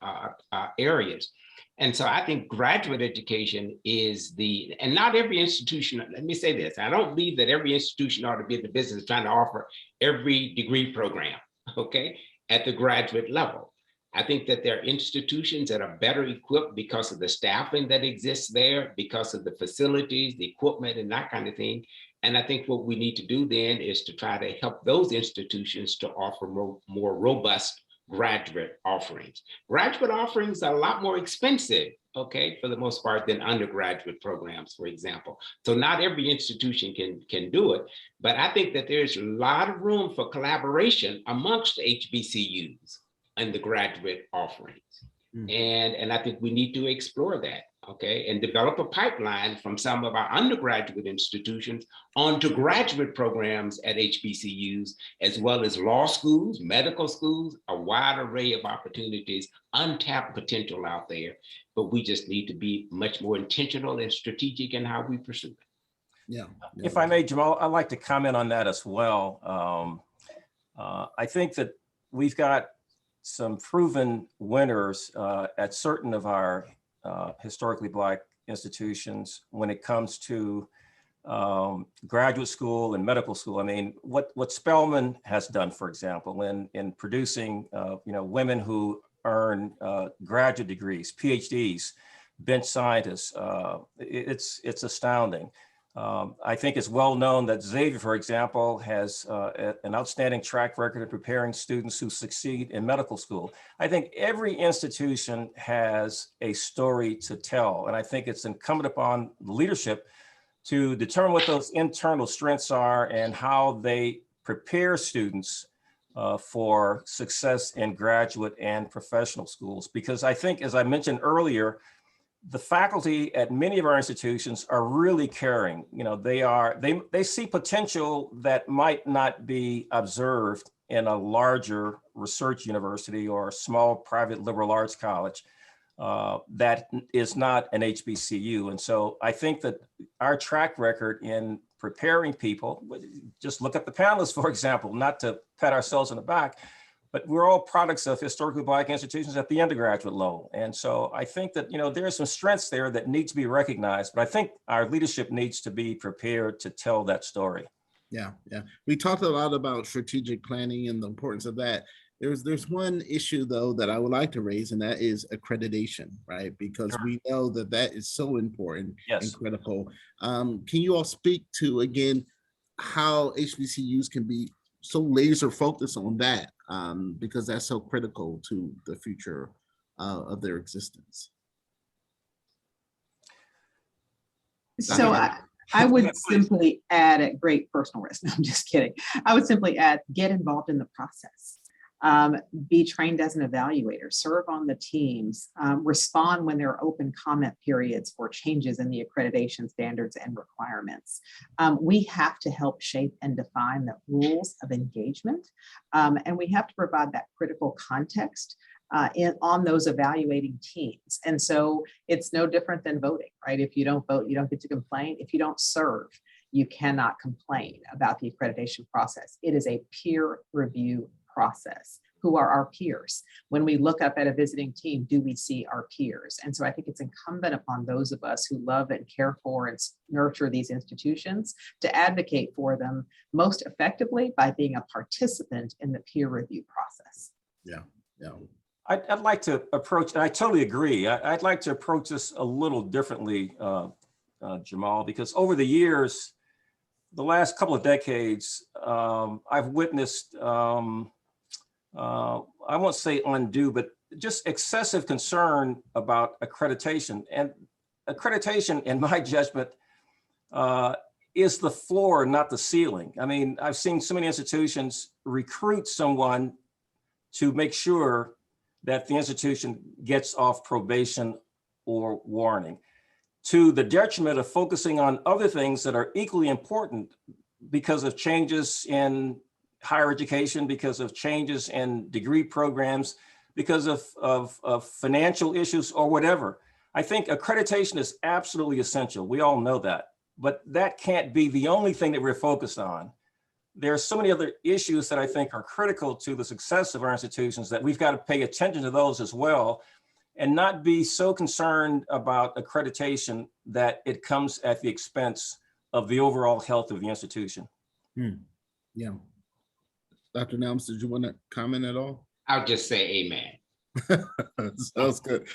areas. And so I think graduate education is and not every institution, let me say this, I don't believe that every institution ought to be in the business of trying to offer every degree program, okay, at the graduate level. I think that there are institutions that are better equipped because of the staffing that exists there, because of the facilities, the equipment, and that kind of thing. And I think what we need to do then is to try to help those institutions to offer more robust graduate offerings. Graduate offerings are a lot more expensive, okay, for the most part, than undergraduate programs, for example. So not every institution can do it, but I think that there's a lot of room for collaboration amongst HBCUs and the graduate offerings. And I think we need to explore that, okay, and develop a pipeline from some of our undergraduate institutions onto graduate programs at HBCUs, as well as law schools, medical schools, a wide array of opportunities, untapped potential out there, but we just need to be much more intentional and strategic in how we pursue it. Yeah. If I may, Jamal, I'd like to comment on that as well. I think that we've got some proven winners at certain of our historically Black institutions when it comes to graduate school and medical school. I mean, what Spelman has done, for example, in producing women who earn graduate degrees, PhDs, bench scientists, it's astounding. I think it's well known that Xavier, for example, has an outstanding track record of preparing students who succeed in medical school. I think every institution has a story to tell, and I think it's incumbent upon leadership to determine what those internal strengths are and how they prepare students for success in graduate and professional schools. Because I think, as I mentioned earlier, the faculty at many of our institutions are really caring. They see potential that might not be observed in a larger research university or a small private liberal arts college that is not an HBCU. And so I think that our track record in preparing people, just look at the panelists, for example, not to pat ourselves on the back, but we're all products of historically Black institutions at the undergraduate level. And so I think that, there are some strengths there that need to be recognized, but I think our leadership needs to be prepared to tell that story. Yeah. We talked a lot about strategic planning and the importance of that. There's one issue, though, that I would like to raise, and that is accreditation, right? Because we know that is so important and critical. Can you all speak to, again, how HBCUs can be so laser focused on that, because that's so critical to the future of their existence? So I would simply add, at great personal risk, no, I'm just kidding. I would simply add, get involved in the process. Be trained as an evaluator, serve on the teams, respond when there are open comment periods for changes in the accreditation standards and requirements. We have to help shape and define the rules of engagement, and we have to provide that critical context on those evaluating teams. And so it's no different than voting, right? If you don't vote, you don't get to complain. If you don't serve, you cannot complain about the accreditation process. It is a peer review process. Who are our peers? When we look up at a visiting team, do we see our peers? And so I think it's incumbent upon those of us who love and care for and nurture these institutions to advocate for them most effectively by being a participant in the peer review process. Yeah. I'd like to approach, and I totally agree, I'd like to approach this a little differently, Jamal, because over the years, the last couple of decades, I've witnessed, I won't say undue, but just excessive concern about accreditation. And accreditation, in my judgment, is the floor, not the ceiling. I mean, I've seen so many institutions recruit someone to make sure that the institution gets off probation or warning, to the detriment of focusing on other things that are equally important because of changes in higher education, because of changes in degree programs, because of financial issues or whatever. I think accreditation is absolutely essential. We all know that, but that can't be the only thing that we're focused on. There are so many other issues that I think are critical to the success of our institutions that we've got to pay attention to those as well, and not be so concerned about accreditation that it comes at the expense of the overall health of the institution. Yeah. Dr. Nelms, did you want to comment at all? I'll just say amen. Sounds good.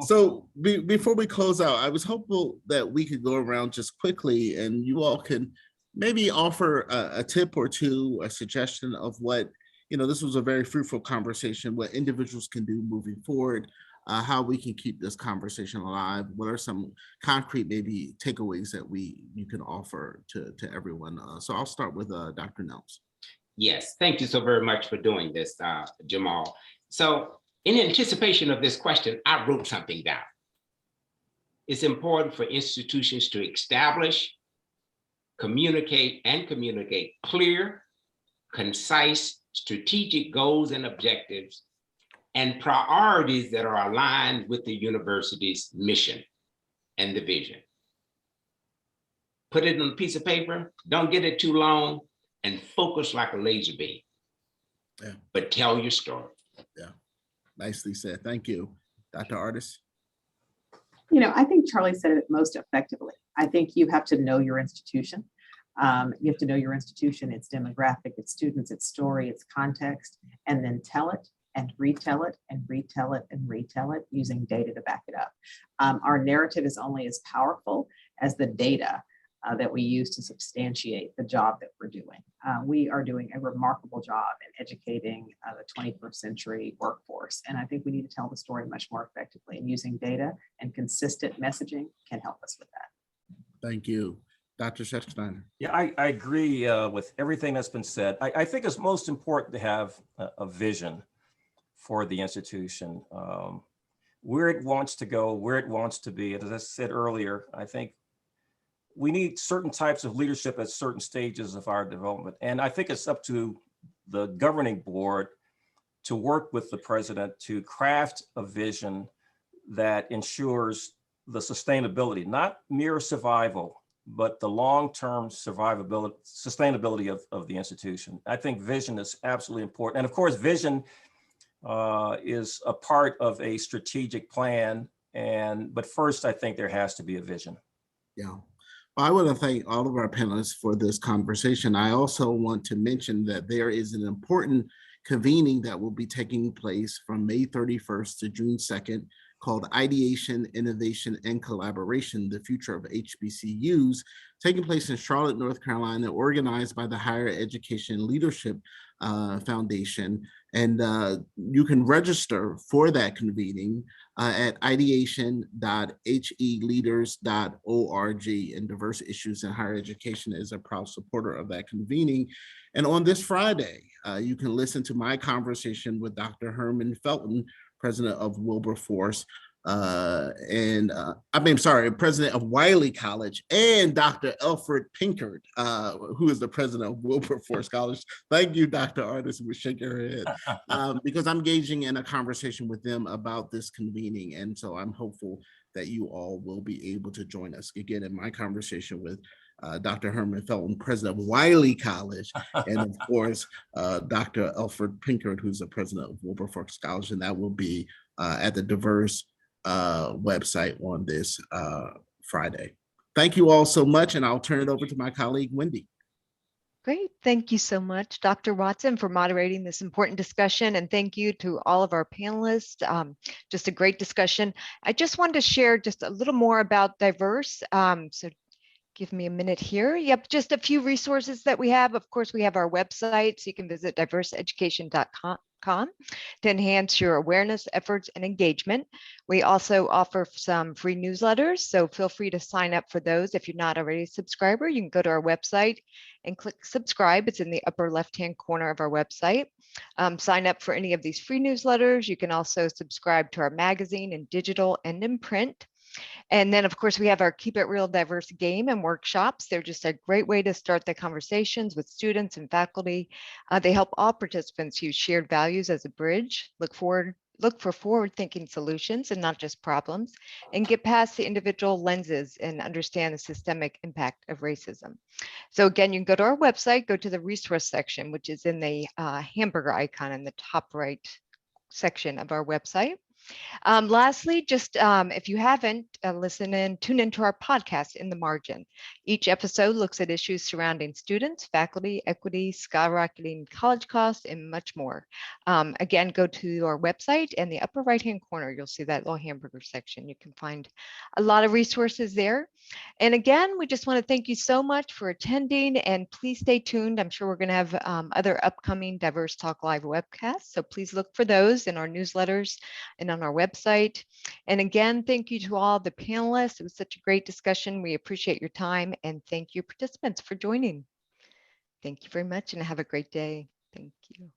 So before we close out, I was hopeful that we could go around just quickly and you all can maybe offer a tip or two, a suggestion of what, this was a very fruitful conversation, what individuals can do moving forward, how we can keep this conversation alive. What are some concrete maybe takeaways that you can offer to everyone? So I'll start with Dr. Nelms. Yes, thank you so very much for doing this, Jamal. So in anticipation of this question, I wrote something down. It's important for institutions to establish, communicate clear, concise, strategic goals and objectives and priorities that are aligned with the university's mission and the vision. Put it on a piece of paper, don't get it too long, and focus like a laser beam. Yeah. But tell your story. Yeah. Nicely said. Thank you. Dr. Artis? I think Charlie said it most effectively. I think you have to know your institution. You have to know your institution, its demographic, its students, its story, its context, and then tell it and retell it and retell it and retell it using data to back it up. Our narrative is only as powerful as the data that we use to substantiate the job that we're doing. We are doing a remarkable job in educating the 21st century workforce. And I think we need to tell the story much more effectively, and using data and consistent messaging can help us with that. Thank you. Dr. Schechtsteiner? Yeah, I agree with everything that's been said. I think it's most important to have a vision for the institution, where it wants to go, where it wants to be. As I said earlier, I think we need certain types of leadership at certain stages of our development. And I think it's up to the governing board to work with the president to craft a vision that ensures the sustainability, not mere survival, but the long-term sustainability of the institution. I think vision is absolutely important. And of course, vision is a part of a strategic plan. But first, I think there has to be a vision. Yeah. I want to thank all of our panelists for this conversation. I also want to mention that there is an important convening that will be taking place from May 31st to June 2nd called Ideation, Innovation, and Collaboration, the Future of HBCUs, taking place in Charlotte, North Carolina, organized by the Higher Education Leadership Foundation. And you can register for that convening at ideation.heleaders.org. And Diverse Issues in Higher Education is a proud supporter of that convening. And on this Friday, you can listen to my conversation with Dr. Herman Felton, president of Wilberforce, president of Wiley College, and Dr. Alfred Pinkard, who is the president of Wilberforce College. Thank you, Dr. Artis, we're shaking her head, because I'm engaging in a conversation with them about this convening. And so I'm hopeful that you all will be able to join us again in my conversation with Dr. Herman Felton, president of Wiley College, and of course, Dr. Alfred Pinkard, who's the president of Wilberforce College, and that will be at the Diverse website on this Friday. Thank you all so much, and I'll turn it over to my colleague, Wendy. Great. Thank you so much, Dr. Watson, for moderating this important discussion. And thank you to all of our panelists. Just a great discussion. I just wanted to share just a little more about Diverse. So give me a minute here. Yep, just a few resources that we have. Of course, we have our website, so you can visit diverseeducation.com to enhance your awareness, efforts, and engagement. We also offer some free newsletters, so feel free to sign up for those. If you're not already a subscriber, you can go to our website and click subscribe. It's in the upper left-hand corner of our website. Sign up for any of these free newsletters. You can also subscribe to our magazine in digital and in print. And then, of course, we have our Keep It Real Diverse game and workshops. They're just a great way to start the conversations with students and faculty. They help all participants use shared values as a bridge, look for forward-thinking solutions and not just problems, and get past the individual lenses and understand the systemic impact of racism. So again, you can go to our website, go to the resource section, which is in the hamburger icon in the top right section of our website. Lastly, just if you haven't tune into our podcast In the Margin. Each episode looks at issues surrounding students, faculty, equity, skyrocketing college costs, and much more. Again, go to our website, and the upper right-hand corner, you'll see that little hamburger section. You can find a lot of resources there. And again, we just want to thank you so much for attending, and please stay tuned. I'm sure we're going to have other upcoming Diverse Talk Live webcasts, so please look for those in our newsletters and on our website. And again, thank you to all the panelists. It was such a great discussion. We appreciate your time, and thank you participants for joining. Thank you very much, and have a great day. Thank you.